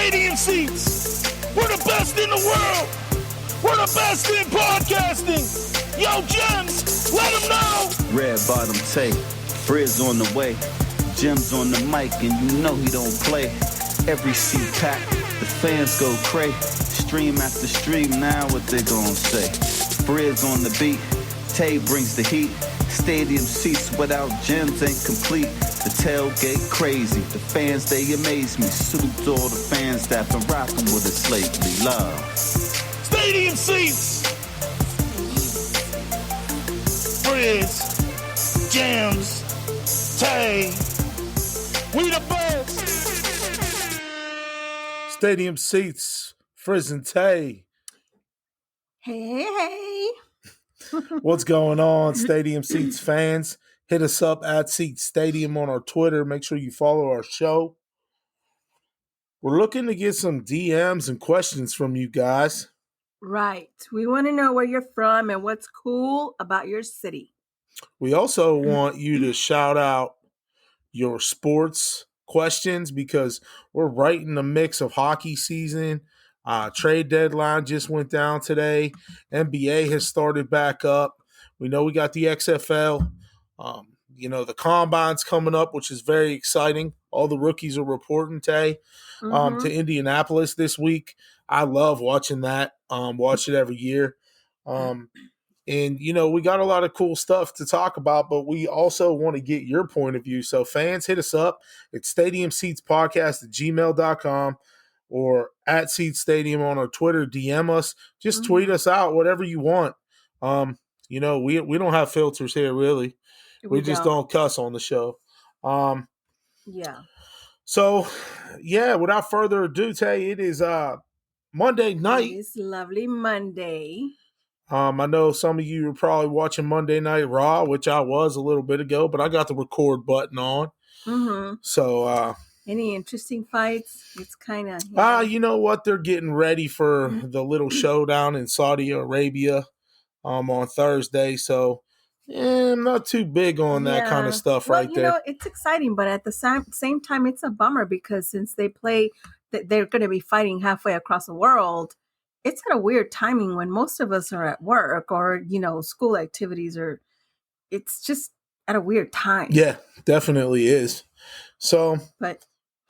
stadium seats. We're the best in the world. We're the best in podcasting. Yo, Gemz, let them know. Red bottom tape, Frizz on the way. Gemz on the mic, and you know he don't play. Every seat packed, the fans go cray. Stream after stream, now what they gon' say? Frizz on the beat, Tay brings the heat. Stadium seats without Gemz ain't complete. The tailgate crazy, the fans they amaze me. Salute to all the fans that been rocking with us lately. Love. Stadium seats. Frizz, Gemz, Tay, we the best. Stadium seats, Frizz and Tay. Hey. What's going on, Stadium Seats fans? Hit us up at Seats Stadium on our Twitter. Make sure you follow our show. We're looking to get some DMs and questions from you guys. Right. We want to know where you're from and what's cool about your city. We also want you to shout out your sports questions because we're right in the mix of hockey season. Trade deadline just went down today. NBA has started back up. We know we got the XFL. The combine's coming up, which is very exciting. All the rookies are reporting to Indianapolis this week. I love watching that. Watch it every year. And we got a lot of cool stuff to talk about, but we also want to get your point of view. So fans, hit us up at stadiumseatspodcast@gmail.com or at Seat Stadium on our Twitter. DM us. Just tweet us out, whatever you want. We don't have filters here, really. We just don't cuss on the show. Yeah. So, without further ado, Tay, it is Monday night. It's lovely Monday. I know some of you are probably watching Monday Night Raw, which I was a little bit ago, but I got the record button on. Mm-hmm. So, any interesting fights? It's kind of... you know what? They're getting ready for the little showdown in Saudi Arabia on Thursday. So, I'm not too big on that kind of stuff right there. It's exciting, but at the same time, it's a bummer because since they play, they're going to be fighting halfway across the world. It's at a weird timing when most of us are at work or, school activities it's just at a weird time. Yeah, definitely is. So, but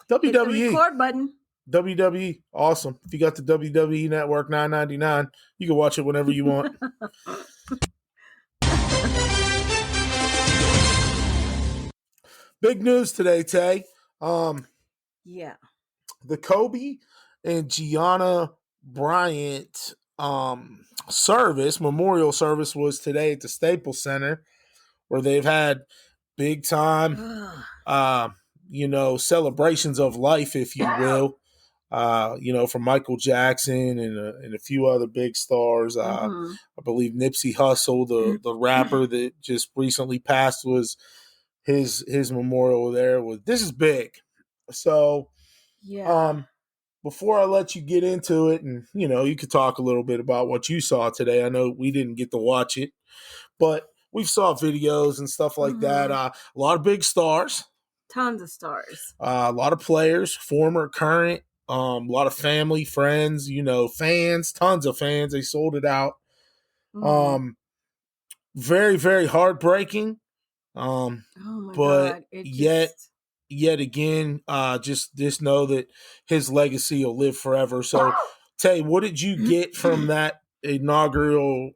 WWE. Hit the record button. WWE, awesome. If you got the WWE Network $9.99, you can watch it whenever you want. Big news today, Tay. Yeah. The Kobe and Gianna Bryant memorial service was today at the Staples Center, where they've had big time, celebrations of life, if you will. From Michael Jackson and a few other big stars. I believe Nipsey Hussle, the rapper that just recently passed, was his memorial there. This is big. So, before I let you get into it, and you could talk a little bit about what you saw today. I know we didn't get to watch it, but we saw videos and stuff like that. A lot of big stars, tons of stars, a lot of players, former, current, a lot of family, friends, fans, tons of fans. They sold it out. Very, very heartbreaking. Oh my but God. Yet again, just know that his legacy will live forever. So, Tay, what did you get from that memorial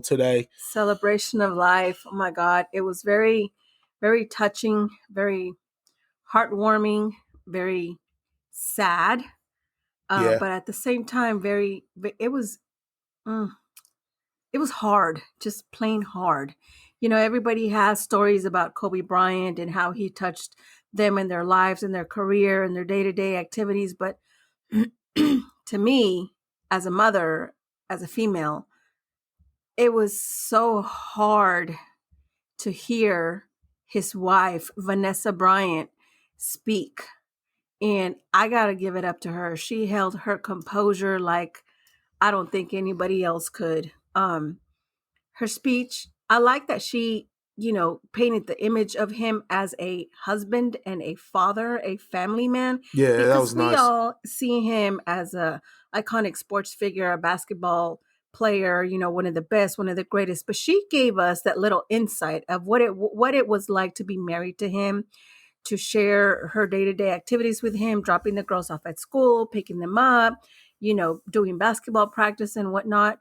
today? Celebration of life. Oh my God. It was very, very touching, very heartwarming, very sad. But at the same time, it was hard, just plain hard. Everybody has stories about Kobe Bryant and how he touched them in their lives and their career and their day-to-day activities. But to me, as a mother, as a female, it was so hard to hear his wife, Vanessa Bryant, speak. And I got to give it up to her. She held her composure like I don't think anybody else could. Her speech, I like that she, painted the image of him as a husband and a father, a family man. Yeah, because that was nice. We all see him as a iconic sports figure, a basketball player, one of the best, one of the greatest. But she gave us that little insight of what it was like to be married to him, to share her day-to-day activities with him, dropping the girls off at school, picking them up, doing basketball practice and whatnot.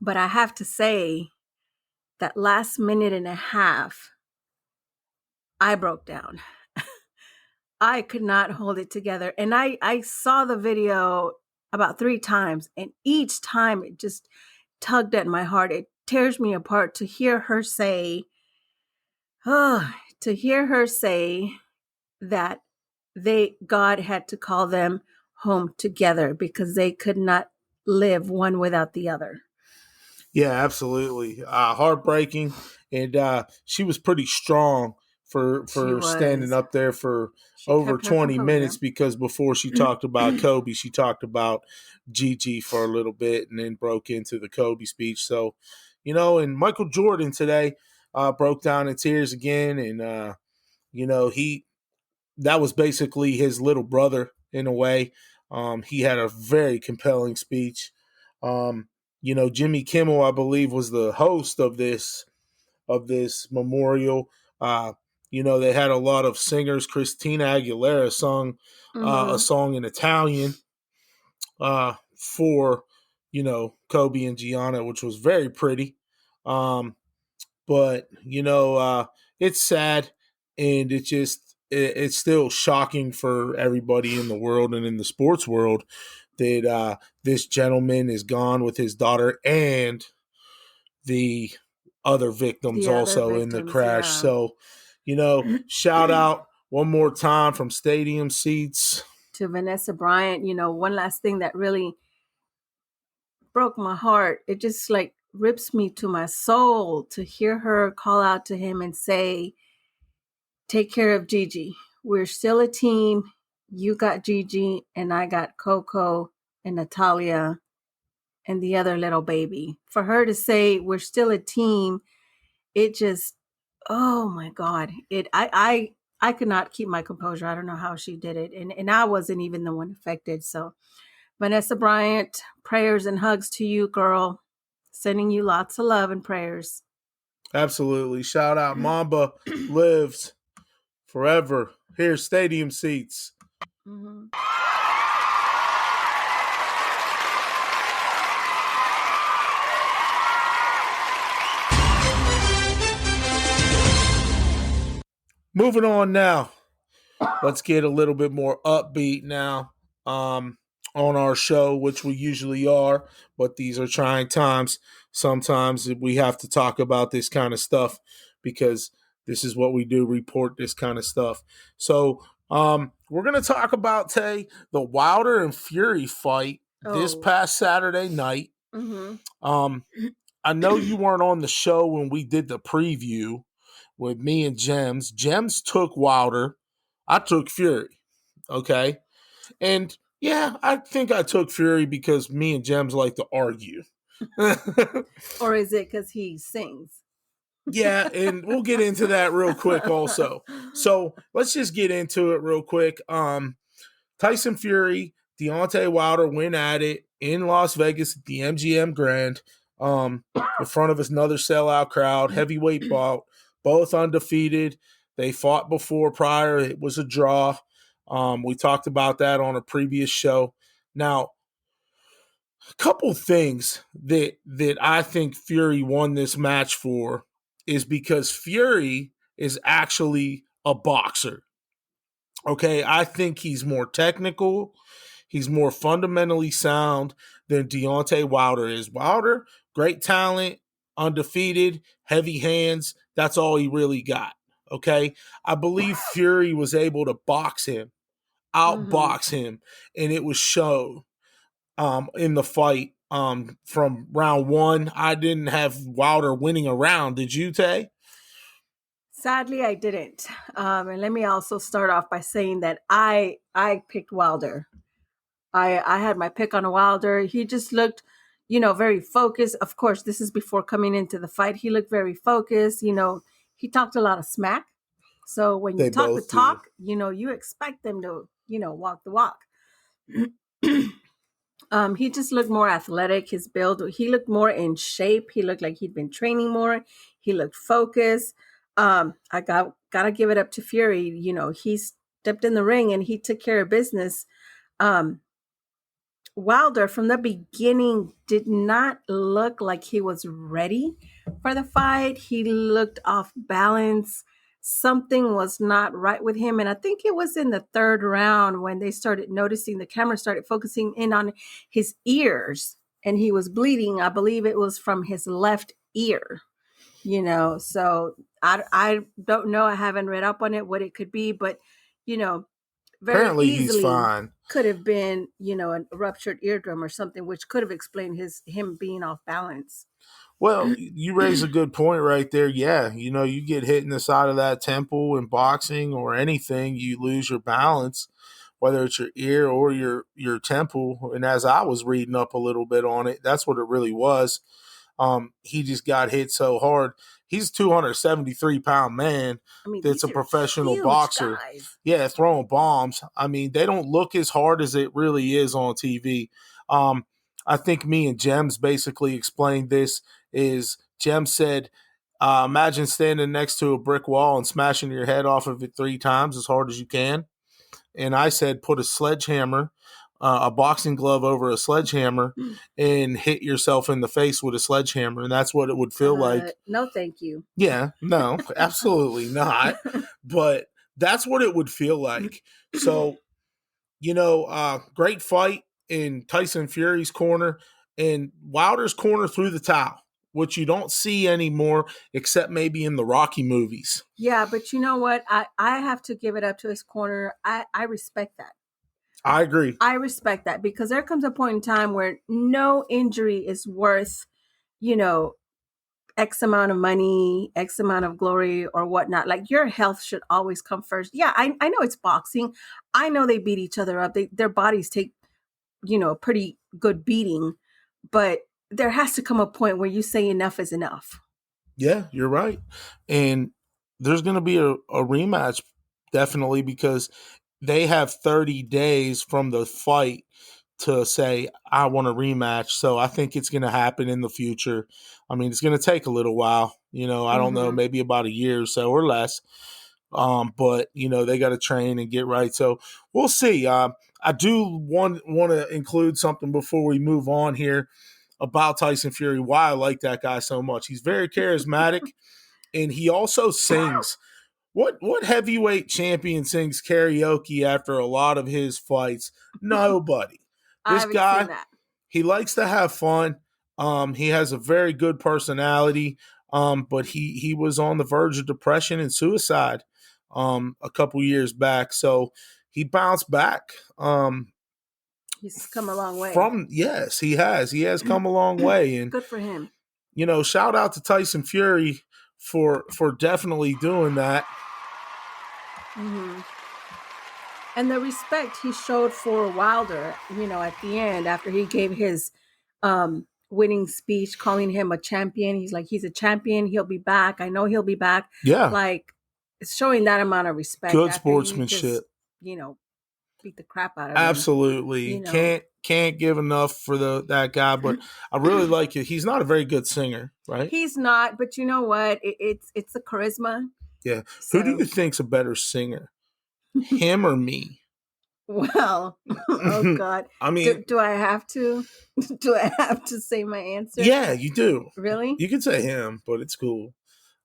But I have to say, that last minute and a half, I broke down. I could not hold it together. And I saw the video about 3 times, and each time it just tugged at my heart. It tears me apart to hear her say, that God had to call them home together because they could not live one without the other. Yeah, absolutely. Heartbreaking. And she was pretty strong for standing up there for over 20 minutes, because before she talked about Kobe, she talked about GiGi for a little bit and then broke into the Kobe speech. So, and Michael Jordan today broke down in tears again. And, that was basically his little brother in a way. He had a very compelling speech. Jimmy Kimmel, I believe, was the host of this memorial. They had a lot of singers. Christina Aguilera sung a song in Italian for Kobe and Gianna, which was very pretty. But it's sad, and it's still shocking for everybody in the world and in the sports world that this gentleman is gone with his daughter and the other victims in the crash. Yeah. So, shout out one more time from Stadium Seats to Vanessa Bryant. One last thing that really broke my heart. It just rips me to my soul to hear her call out to him and say, take care of GiGi. We're still a team. You got GiGi and I got Coco and Natalia and the other little baby. For her to say we're still a team, it just, oh my God. I could not keep my composure. I don't know how she did it. And I wasn't even the one affected. So Vanessa Bryant, prayers and hugs to you, girl. Sending you lots of love and prayers. Absolutely. Shout out. Mamba lives forever. Here's Stadium Seats. Mm-hmm. Moving on now. Let's get a little bit more upbeat now on our show, which we usually are, but these are trying times. Sometimes we have to talk about this kind of stuff because this is what we do, report this kind of stuff. So we're going to talk about, Tay, the Wilder and Fury fight this past Saturday night. Mm-hmm. I know you weren't on the show when we did the preview with me and Gemz. Gemz took Wilder. I took Fury. Okay. And yeah, I think I took Fury because me and Gemz like to argue. Or is it because he sings? Yeah, and we'll get into that real quick also. So let's just get into it real quick. Tyson Fury, Deontay Wilder went at it in Las Vegas at the MGM Grand in front of another sellout crowd, heavyweight bout, both undefeated. They fought before prior. It was a draw. We talked about that on a previous show. Now, a couple things that I think Fury won this match for is because Fury is actually a boxer. Okay, I think he's more technical. He's more fundamentally sound than Deontay Wilder is. Wilder, great talent, undefeated, heavy hands. That's all he really got. Okay, I believe Fury was able to box him, outbox him, and it was shown in the fight from round one. I didn't have Wilder winning a round. Did you, Tay? Sadly, I didn't. And let me also start off by saying that I picked Wilder. I had my pick on Wilder. He just looked, very focused. Of course, this is before coming into the fight. He looked very focused. He talked a lot of smack. So when you They talk the both do. talk, you expect them to, walk the walk. He just looked more athletic. His build, he looked more in shape. He looked like he'd been training more. He looked focused. I gotta give it up to Fury. He stepped in the ring and he took care of business. Wilder from the beginning did not look like he was ready for the fight. He looked off balance. Something was not right with him. And I think it was in the third round when they started noticing, the camera started focusing in on his ears and he was bleeding. I believe it was from his left ear, so I don't know. I haven't read up on it, what it could be, but, very Apparently easily he's fine. could have been, a ruptured eardrum or something, which could have explained him being off balance. Well, you raise a good point right there. Yeah, you get hit in the side of that temple in boxing or anything, you lose your balance, whether it's your ear or your temple. And as I was reading up a little bit on it, that's what it really was. He just got hit so hard. He's a 273-pound man that's a professional boxer. Guys. Yeah, throwing bombs. I mean, they don't look as hard as it really is on TV. I think me and Gemz basically explained this. Gemz said, imagine standing next to a brick wall and smashing your head off of it 3 times as hard as you can. And I said, put a sledgehammer, a boxing glove over a sledgehammer and hit yourself in the face with a sledgehammer. And that's what it would feel like. No, thank you. Yeah, no, absolutely not. But that's what it would feel like. So, great fight in Tyson Fury's corner and Wilder's corner threw the towel, which you don't see anymore except maybe in the Rocky movies. Yeah, but you know what? I have to give it up to his corner. I respect that. I agree. I respect that because there comes a point in time where no injury is worth, X amount of money, X amount of glory or whatnot. Like your health should always come first. Yeah, I know it's boxing. I know they beat each other up. Their bodies take, a pretty good beating, but there has to come a point where you say enough is enough. Yeah, you're right. And there's going to be a rematch definitely because they have 30 days from the fight to say, I want a rematch. So I think it's going to happen in the future. I mean, it's going to take a little while, I don't know, maybe about a year or so or less. But, they got to train and get right. So we'll see. I do want to include something before we move on here about Tyson Fury, why I like that guy so much. He's very charismatic and he also sings. What heavyweight champion sings karaoke after a lot of his fights? Nobody. This guy, he likes to have fun. He has a very good personality, but he was on the verge of depression and suicide a couple years back. So he bounced back. He's come a long way. Yes, he has. He has come a long way. And good for him. Shout out to Tyson Fury for definitely doing that. Mm-hmm. And the respect he showed for Wilder, at the end after he gave his winning speech, calling him a champion. He's like, he's a champion. He'll be back. I know he'll be back. Yeah. Like it's showing that amount of respect. Good sportsmanship. Beat the crap out of him. Absolutely. Can't give enough for that guy, but I really like it. He's not a very good singer, right? He's not, but you know what? It's the charisma. Yeah. So. Who do you think's a better singer? Him or me? Well, oh God. I mean, do I have to? Do I have to say my answer? Yeah, you do. Really? You can say him, but it's cool.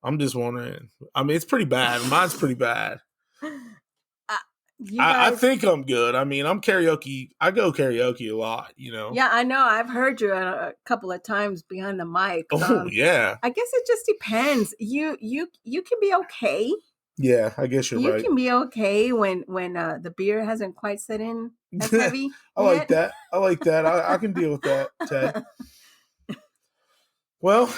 I'm just wondering. I mean, it's pretty bad. Mine's pretty bad. I think I'm good. I mean, I'm karaoke. I go karaoke a lot, Yeah, I know. I've heard you a couple of times behind the mic. Oh, yeah. I guess it just depends. You can be okay. Yeah, I guess you're right. You can be okay when the beer hasn't quite set in as heavy. I like that. I can deal with that, Ted. Well,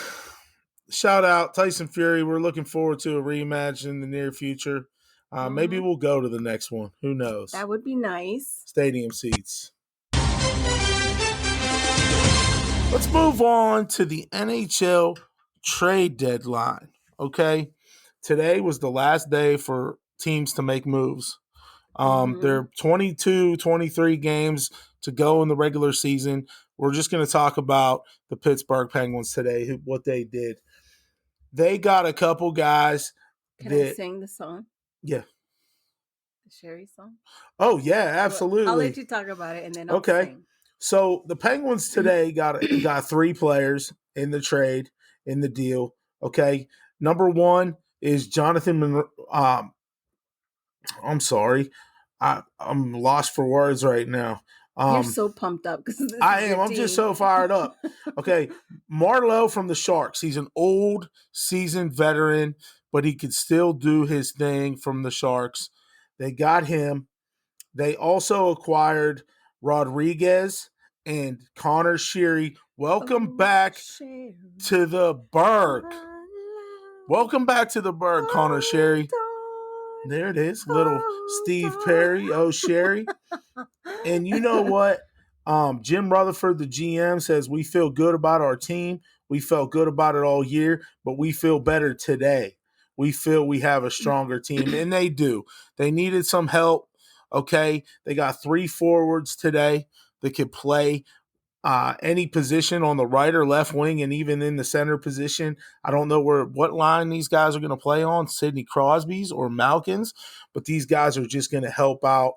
shout out Tyson Fury. We're looking forward to a rematch in the near future. Maybe we'll go to the next one. Who knows? That would be nice. Stadium seats. Let's move on to the NHL Trade Deadline. Okay. Today was the last day for teams to make moves. There are 22, 23 games to go in the regular season. We're just going to talk about the Pittsburgh Penguins today, what they did. They got a couple guys. Can I sing the song? Yeah. The Sherry song? Oh, yeah, absolutely. I'll let you talk about it and then I'll sing. So the Penguins today got 3 players in the trade, in the deal. Okay. Number 1 is Jonathan I'm sorry. I'm lost for words right now. You're so pumped up because I am. I'm just so fired up. Okay. Marleau from the Sharks. He's an old, seasoned veteran, but he could still do his thing from the Sharks. They got him. They also acquired Rodriguez and Connor Sheary. Welcome back to the Berg. Welcome back to the Berg, Connor Sheary. There it is, little Steve Perry, Sherry. And you know what? Jim Rutherford, the GM, says we feel good about our team. We felt good about it all year, but we feel better today. We feel we have a stronger team, and they do. They needed some help, okay? They got 3 forwards today that could play any position on the right or left wing and even in the center position. I don't know what line these guys are going to play on, Sidney Crosby's or Malkin's, but these guys are just going to help out,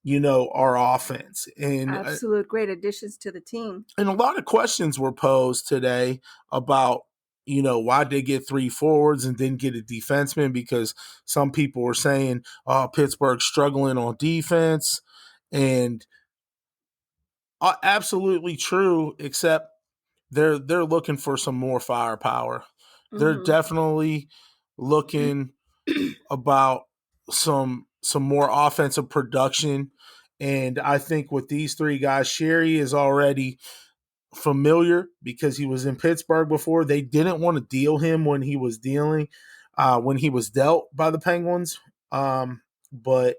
our offense. And absolute great additions to the team. And a lot of questions were posed today about, why they get 3 forwards and didn't get a defenseman, because some people were saying, Pittsburgh's struggling on defense. And absolutely true, except they're looking for some more firepower. They're definitely looking about some more offensive production. And I think with these 3 guys, Sherry is already familiar because he was in Pittsburgh before. They didn't want to deal him when he was dealt by the Penguins. But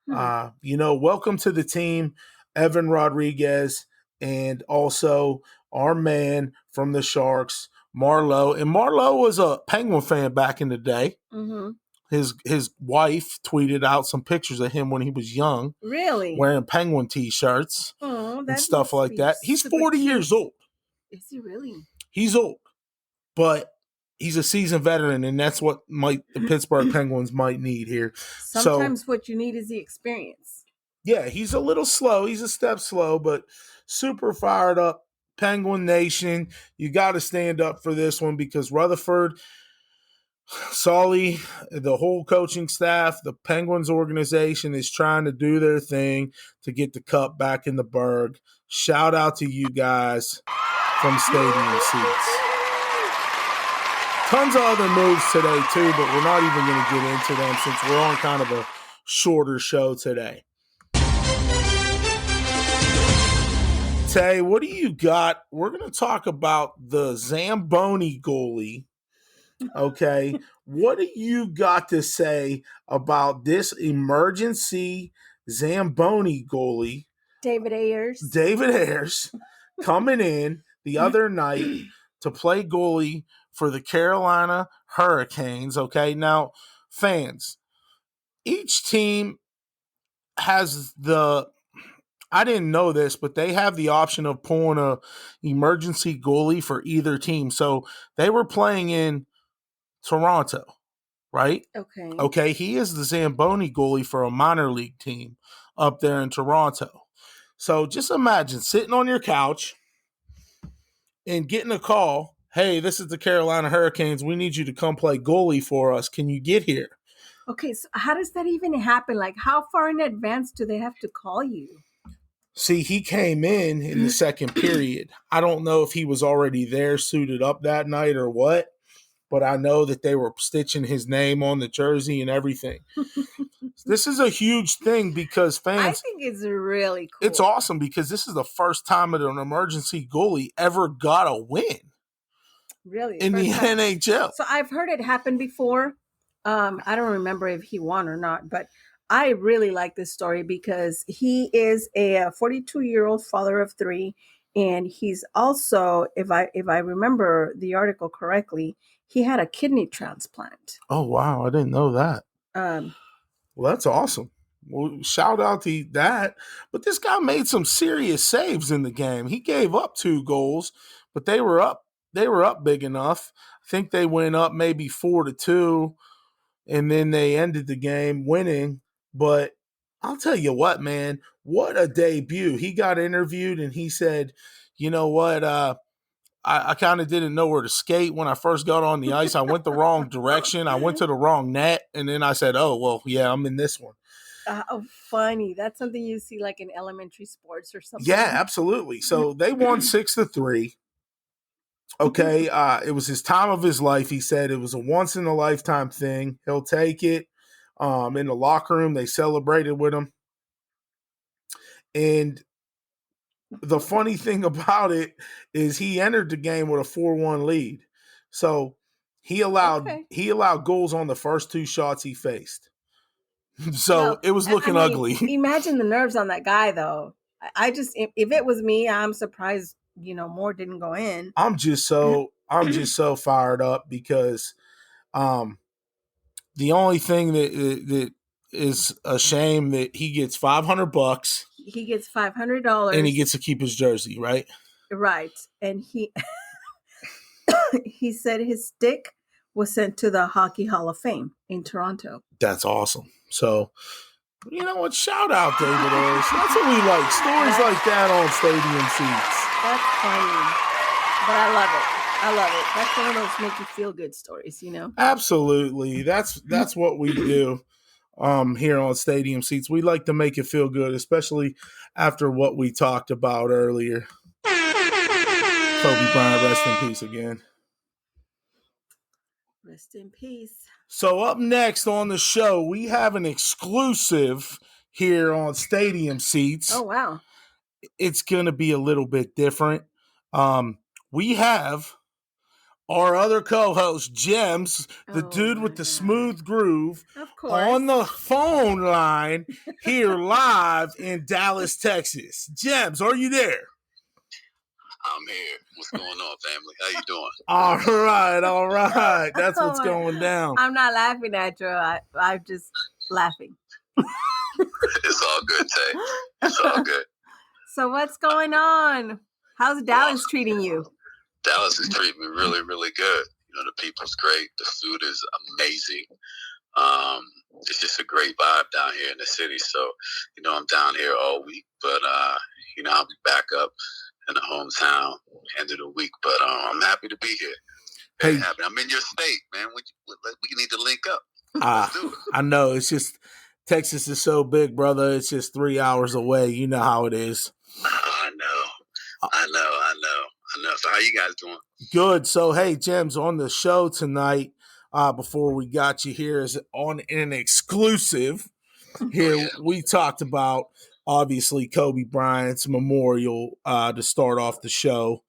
welcome to the team, Evan Rodriguez, and also our man from the Sharks, Marleau. And Marleau was a Penguin fan back in the day. Mm-hmm. His wife tweeted out some pictures of him when he was young. Really? Wearing Penguin T-shirts and stuff like that. He's 40 years old. Is he really? He's old, but he's a seasoned veteran, and that's what the Pittsburgh Penguins might need here. Sometimes what you need is the experience. Yeah, he's a little slow. He's a step slow, but super fired up. Penguin Nation, you got to stand up for this one because Rutherford, Sully, the whole coaching staff, the Penguins organization is trying to do their thing to get the cup back in the Berg. Shout out to you guys from stadium seats. Tons of other moves today too, but we're not even going to get into them since we're on kind of a shorter show today. Tay, what do you got? We're going to talk about the Zamboni goalie. Okay, what do you got to say about this emergency Zamboni goalie? David Ayers coming in the other night to play goalie for the Carolina Hurricanes. Okay, now, fans, each team has I didn't know this, but they have the option of pulling a emergency goalie for either team. So they were playing in Toronto, right? Okay, he is the Zamboni goalie for a minor league team up there in Toronto. So just imagine sitting on your couch and getting a call, hey, this is the Carolina Hurricanes. We need you to come play goalie for us. Can you get here? Okay, so how does that even happen? Like, how far in advance do they have to call you? See, he came in the second period. I don't know if he was already there suited up that night or what, but I know that they were stitching his name on the jersey and everything. This is a huge thing because fans... I think it's really cool. It's awesome because this is the first time that an emergency goalie ever got a win. Really? In the NHL. So I've heard it happen before. I don't remember if he won or not, but I really like this story because he is a 42-year-old father of 3, And he's also, if I remember the article correctly, he had a kidney transplant. Oh, wow. I didn't know that. Well, that's awesome. Well, shout out to that. But this guy made some serious saves in the game. He gave up 2 goals, but they were up. They were up big enough. I think they went up maybe 4-2, and then they ended the game winning. But I'll tell you what, man, what a debut. He got interviewed, and he said, you know what, I kind of didn't know where to skate when I first got on the ice. I went the wrong direction. I went to the wrong net, and then I said, oh, well, yeah, I'm in this one. Oh, funny. That's something you see like in elementary sports or something. Yeah, absolutely. So they won 6-3. Okay, it was his time of his life. He said it was a once-in-a-lifetime thing. He'll take it. In the locker room, they celebrated with him. And the funny thing about it is he entered the game with a 4-1 lead. So he allowed goals on the first 2 shots he faced. So it was looking ugly. Imagine the nerves on that guy, though. I just, if it was me, I'm surprised, more didn't go in. I'm just so fired up because the only thing that is a shame that he gets $500. He gets $500, and he gets to keep his jersey, right? Right, and he he said his stick was sent to the Hockey Hall of Fame in Toronto. That's awesome. So, you know what? Shout out, David Ayers. That's what we like. Stories like that on stadium seats. That's funny. But I love it. That's one of those make you feel good stories, Absolutely. That's what we do here on stadium seats. We like to make it feel good, especially after what we talked about earlier. Kobe Bryant, rest in peace again. Rest in peace. So up next on the show, we have an exclusive here on Stadium Seats. Oh, wow. It's going to be a little bit different. We have our other co-host, Gemz, the dude with the smooth groove, of course, on the phone line here live in Dallas, Texas. Gemz, are you there? I'm here. What's going on, family? How you doing? All right. That's what's going down. I'm not laughing at you. I'm just laughing. It's all good, Tay. It's all good. So what's going on? How's Dallas treating you? Dallas is treating me really, really good. The people's great. The food is amazing. It's just a great vibe down here in the city. So, I'm down here all week, but, I'll be back up in the hometown end of the week. But I'm happy to be here. Very happy. I'm in your state, man. We need to link up. Let's do it. I know. It's just Texas is so big, brother. It's just 3 hours away. You know how it is. I know. So how you guys doing? Good. So, hey, Gemz, on the show tonight, before we got you here, is on an exclusive. Here we talked about, obviously, Kobe Bryant's memorial to start off the show.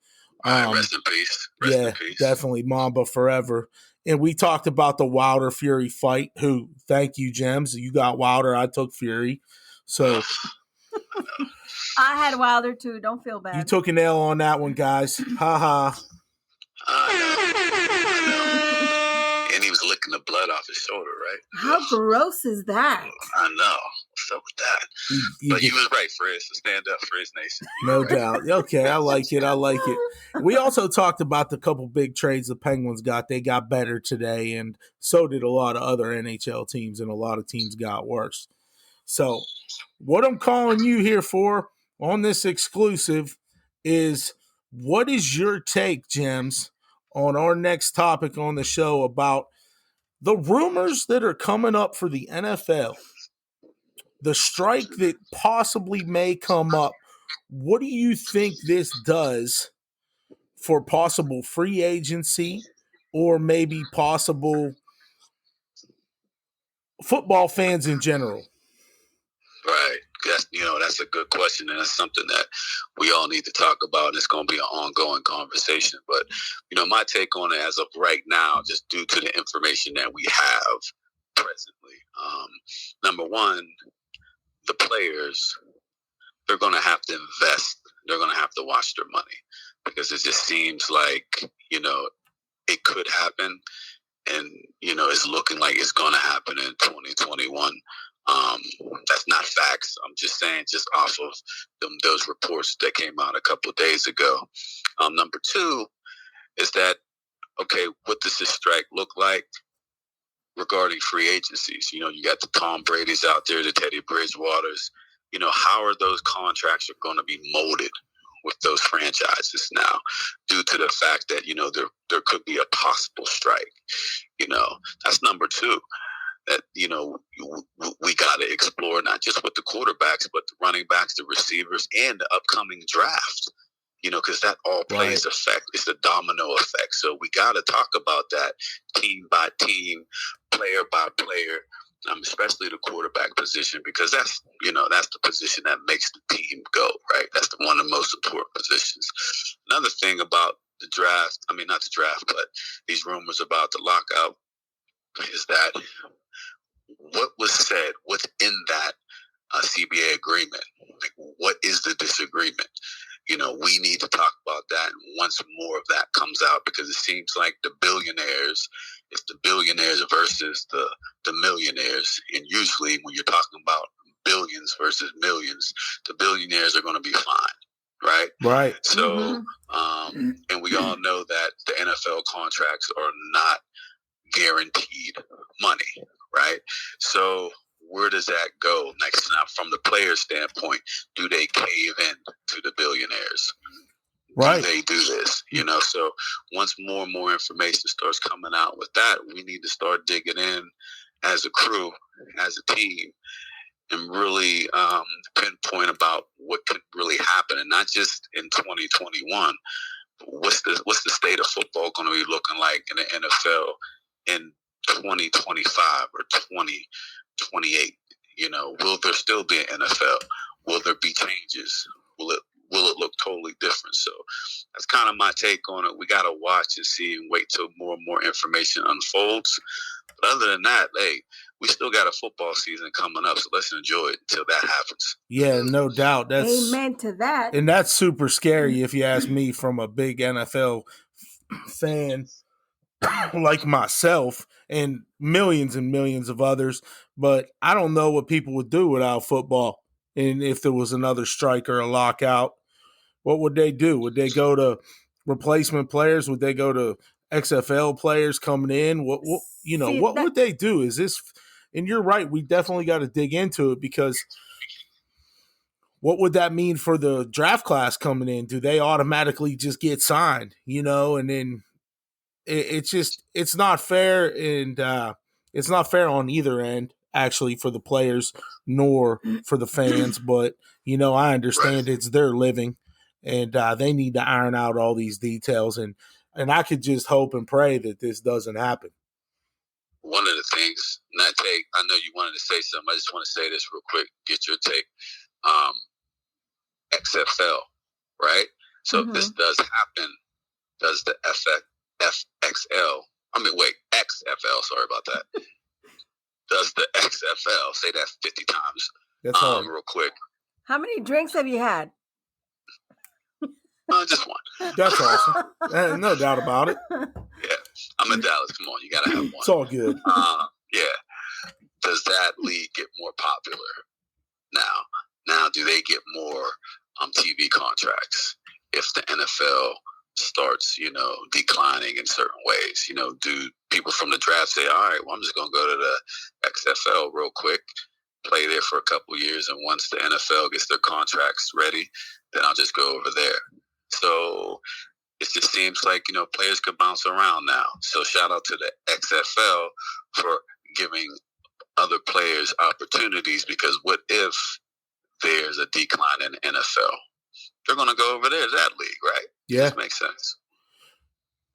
Rest in peace. Rest in peace. Definitely Mamba forever. And we talked about the Wilder Fury fight. Who? Thank you, Gemz. You got Wilder. I took Fury. So I had Wilder too. Don't feel bad. You took an L on that one, guys. Ha ha. And he was licking the blood off his shoulder, right? How gross is that? I know. What's up with that? But you was right, Frizz. So stand up, Frizz Nation. No doubt. Okay, I like it. We also talked about the couple big trades the Penguins got. They got better today, and so did a lot of other NHL teams, and a lot of teams got worse. So what I'm calling you here for on this exclusive is, what is your take, Gemz, on our next topic on the show about the rumors that are coming up for the NFL, the strike that possibly may come up? What do you think this does for possible free agency or maybe possible football fans in general? Right. That's a good question, and that's something that we all need to talk about, and it's going to be an ongoing conversation. But, my take on it as of right now, just due to the information that we have presently, number one, the players, they're going to have to invest. They're going to have to watch their money, because it just seems like, it could happen. And, it's looking like it's going to happen in 2021. That's not facts. I'm just saying, just off of those reports that came out a couple of days ago. Number two is that, okay, what does this strike look like regarding free agencies? You got the Tom Brady's out there, the Teddy Bridgewaters. How are those contracts are going to be molded with those franchises now, due to the fact that, there could be a possible strike? That's number two. That, we got to explore, not just with the quarterbacks, but the running backs, the receivers, and the upcoming draft, because that all plays effect. It's a domino effect. So we got to talk about that team by team, player by player, especially the quarterback position, because that's the position that makes the team go, right? That's one of the most important positions. Another thing about the draft, not the draft, but these rumors about the lockout, is that what was said within that CBA agreement? Like, what is the disagreement? We need to talk about that. And once more of that comes out, because it seems like the billionaires, it's the billionaires versus the millionaires. And usually when you're talking about billions versus millions, the billionaires are going to be fine. Right. Right. So, and we all know that the NFL contracts are not guaranteed money. Right. So where does that go next? Now, from the player standpoint, do they cave in to the billionaires? Right. Do they do this? So once more and more information starts coming out with that, we need to start digging in as a crew, as a team, and really pinpoint about what could really happen, and not just in 2021. What's the state of football going to be looking like in the NFL in 2025 or 2028? Will there still be an NFL? Will there be changes? Will it look totally different? So that's kind of my take on it. We got to watch and see and wait till more and more information unfolds. But other than that, hey, we still got a football season coming up, so let's enjoy it until that happens. Yeah, no doubt. That's amen to that. And that's super scary, if you ask me, from a big NFL fan like myself and millions of others. But I don't know what people would do without football. And if there was another strike or a lockout, what would they do? Would they go to replacement players? Would they go to XFL players coming in? What would they do? Is this? And you're right. We definitely got to dig into it, because what would that mean for the draft class coming in? Do they automatically just get signed? And then it's not fair, and it's not fair on either end, actually, for the players nor for the fans. But I understand it's their living, and they need to iron out all these details, and I could just hope and pray that this doesn't happen. One of the things, I know you wanted to say something. I just want to say this real quick, get your take. XFL, right? So if this does happen, does the XFL, sorry about that. Does the XFL, say that 50 times, real quick. How many drinks have you had? Just one. That's awesome. No doubt about it. Yeah. I'm in Dallas. Come on, you got to have one. It's all good. Yeah. Does that league get more popular now? Now, do they get more TV contracts if the NFL starts, declining in certain ways? Do people from the draft say, all right, well, I'm just going to go to the XFL real quick, play there for a couple of years, and once the NFL gets their contracts ready, then I'll just go over there. So it just seems like, players could bounce around now. So shout out to the XFL for giving other players opportunities, because what if there's a decline in the NFL? They're going to go over there to that league, right? Yeah. That makes sense.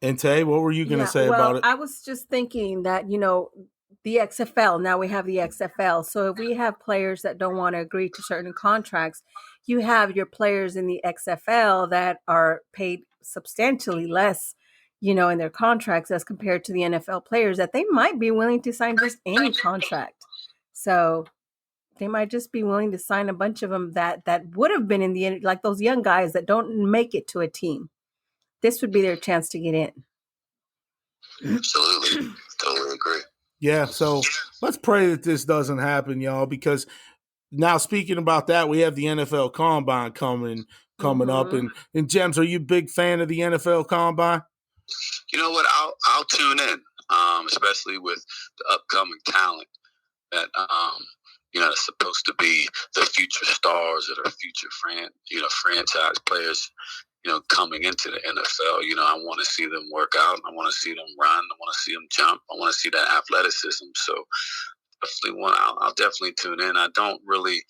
And Tay, what were you going to say about it? I was just thinking that, the XFL, now we have the XFL. So if we have players that don't want to agree to certain contracts, you have your players in the XFL that are paid substantially less, in their contracts as compared to the NFL players that they might be willing to sign just any contract. So They might just be willing to sign a bunch of them that would have been in the, like those young guys that don't make it to a team. This would be their chance to get in. Absolutely. Totally agree. Yeah, so let's pray that this doesn't happen, y'all, because now speaking about that, we have the NFL Combine coming up. And Gemz, are you a big fan of the NFL Combine? You know what? I'll tune in, especially with the upcoming talent that that's supposed to be the future stars that are future franchise players, coming into the NFL. I want to see them work out. I want to see them run. I want to see them jump. I want to see that athleticism. So I'll definitely tune in. I don't really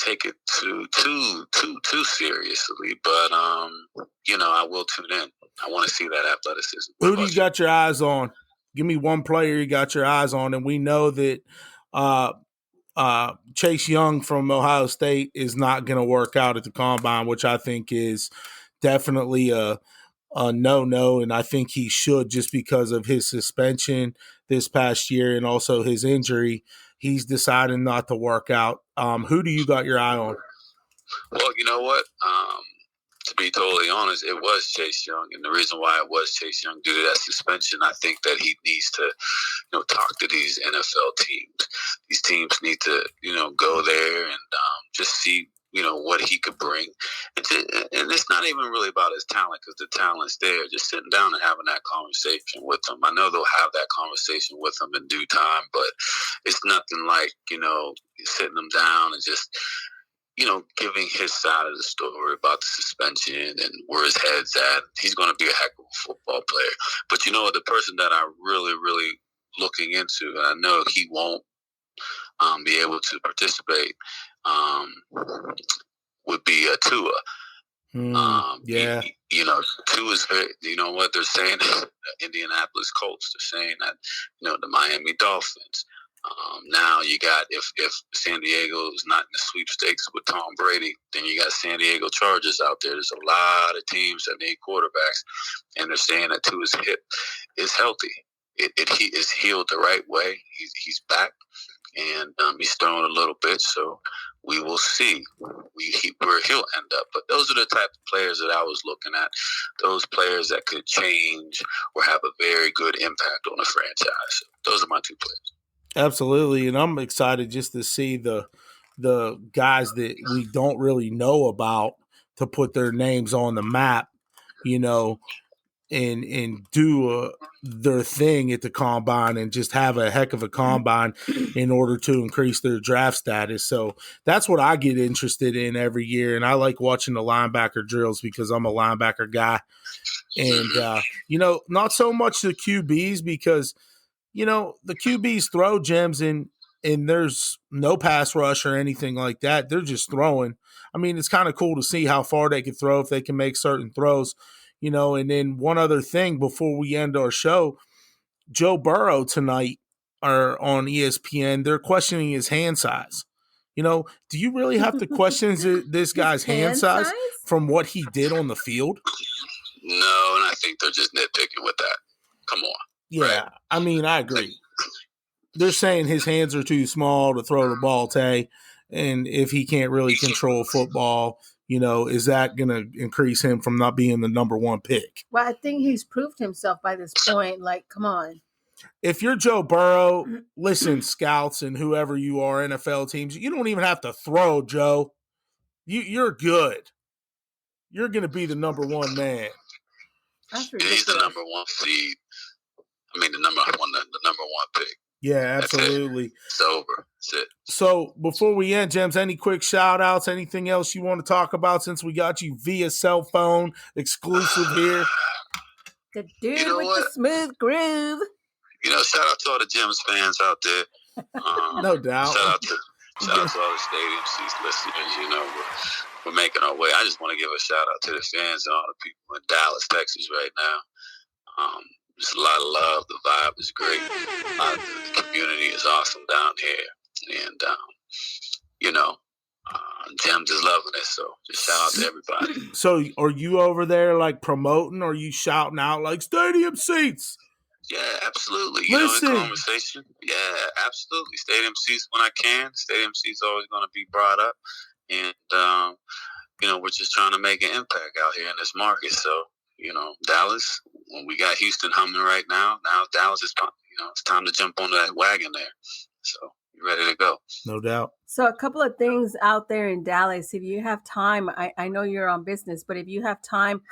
take it too seriously, but I will tune in. I want to see that athleticism. Who do you got your eyes on? Give me one player you got your eyes on, and we know that Chase Young from Ohio State is not going to work out at the Combine, which I think is definitely a no-no, and I think he should just because of his suspension this past year and also his injury. He's decided not to work out. Who do you got your eye on? Well, you know what? To be totally honest, it was Chase Young. And the reason why it was Chase Young due to that suspension, I think that he needs to, talk to these NFL teams. These teams need to, go there and just see, what he could bring. And it's not even really about his talent because the talent's there. Just sitting down and having that conversation with him. I know they'll have that conversation with him in due time, but it's nothing like, sitting them down and just, giving his side of the story about the suspension and where his head's at. He's going to be a heck of a football player. But the person that I really, really looking into, and I know he won't be able to participate, would be Tua. Yeah. Tua's very, what they're saying, Indianapolis Colts, they're saying that, the Miami Dolphins. Now you got, if San Diego is not in the sweepstakes with Tom Brady, then you got San Diego Chargers out there. There's a lot of teams that need quarterbacks, and they're saying that Tua's hip is healthy. He is healed the right way. He's back, and he's throwing a little bit, so we will see where he'll end up. But those are the type of players that I was looking at, those players that could change or have a very good impact on a franchise. Those are my two players. Absolutely, and I'm excited just to see the guys that we don't really know about to put their names on the map, and do their thing at the Combine and just have a heck of a Combine in order to increase their draft status. So that's what I get interested in every year, and I like watching the linebacker drills because I'm a linebacker guy. And, not so much the QBs because – the QBs throw Gemz and there's no pass rush or anything like that. They're just throwing. I mean, it's kind of cool to see how far they can throw if they can make certain throws, and then one other thing before we end our show, Joe Burrow tonight are on ESPN. They're questioning his hand size. Do you really have to question this guy's hand size from what he did on the field? No, and I think they're just nitpicking with that. Come on. Yeah, right. I mean, I agree. They're saying his hands are too small to throw the ball, Tay, and if he can't really control football, is that going to increase him from not being the number one pick? Well, I think he's proved himself by this point. Like, come on. If you're Joe Burrow, listen, scouts and whoever you are, NFL teams, you don't even have to throw, Joe. You're good. You're going to be the number one man. That's ridiculous. He's the number one seed. The number one pick. Yeah, absolutely. It's over. That's it. So before we end, Gemz, any quick shout outs, anything else you want to talk about since we got you via cell phone exclusive here? The dude with the smooth groove. Shout out to all the Gemz fans out there. No doubt. Shout out to all the stadium seats listeners. We're making our way. I just want to give a shout out to the fans and all the people in Dallas, Texas right now. Just a lot of love. The vibe is great. The community is awesome down here. And, Gemz is loving it. So just shout out to everybody. So are you over there like promoting or are you shouting out like stadium seats? Yeah, absolutely. In conversation. Yeah, absolutely. Stadium seats when I can. Stadium seats always going to be brought up. And, we're just trying to make an impact out here in this market. So, Dallas, when we got Houston humming right now Dallas is, it's time to jump onto that wagon there. So, you're ready to go. No doubt. So a couple of things out there in Dallas. If you have time, I know you're on business, but if you have time,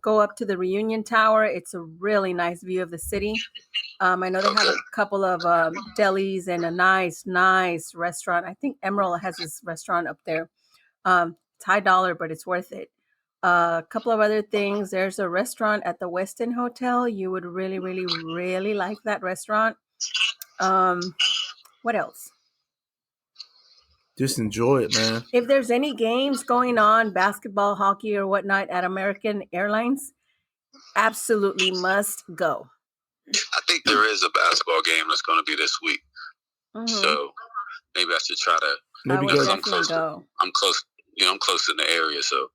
go up to the Reunion Tower. It's a really nice view of the city. I know they have a couple of delis and a nice restaurant. I think Emerald has this restaurant up there. It's $high, but it's worth it. A couple of other things. There's a restaurant at the Westin Hotel. You would really, really, really like that restaurant. What else? Just enjoy it, man. If there's any games going on, basketball, hockey, or whatnot at American Airlines, absolutely must go. I think there is a basketball game that's going to be this week. Mm-hmm. So maybe I should try to. Maybe go. I'm close. I'm close. I'm close in the area, so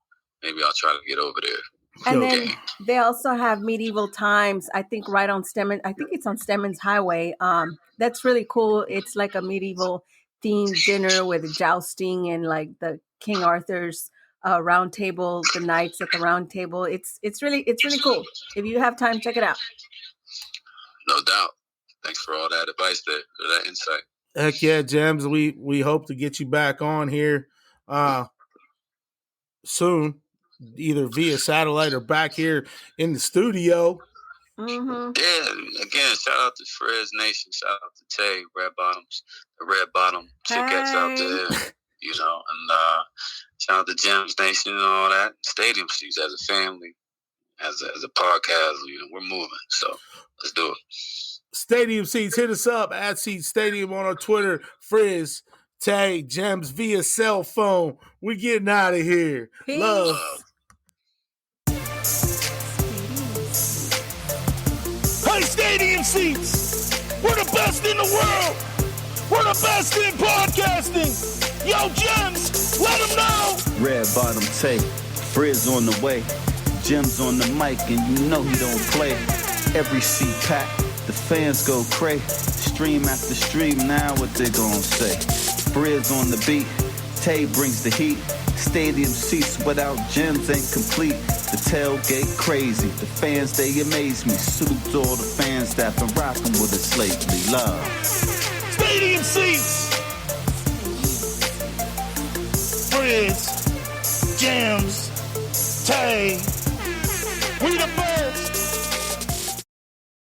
maybe I'll try to get over there. And then they also have Medieval Times. I think right on Stemmons. I think it's on Stemmons Highway. That's really cool. It's like a medieval themed dinner with jousting and like the King Arthur's round table, the knights at the round table. It's really cool. If you have time, check it out. No doubt. Thanks for all that advice there, that insight. Heck yeah, Gemz. We hope to get you back on here soon, either via satellite or back here in the studio. Mm-hmm. Yeah, again, shout out to Frizz Nation, shout out to Tay, the Red Bottom Chickettes out there, and shout out to Gemz Nation and all that. Stadium seats as a family, as a podcast, we're moving. So let's do it. Stadium seats, hit us up at Seat Stadium on our Twitter. Frizz, Tay, Gemz via cell phone. We're getting out of here. Peace. Love. Hey, Stadium Seats! We're the best in the world! We're the best in podcasting! Yo, Gemz, let them know! Red Bottom Tay, Frizz on the way, Gemz on the mic, and you know he don't play. Every seat packed, the fans go cray. Stream after stream, now what they gon' say? Frizz on the beat, Tay brings the heat. Stadium seats without Gemz ain't complete. The tailgate crazy, the fans they amaze me. Salute to all the fans that been rocking with us lately. Love. Stadium seats. Frizz, Gemz.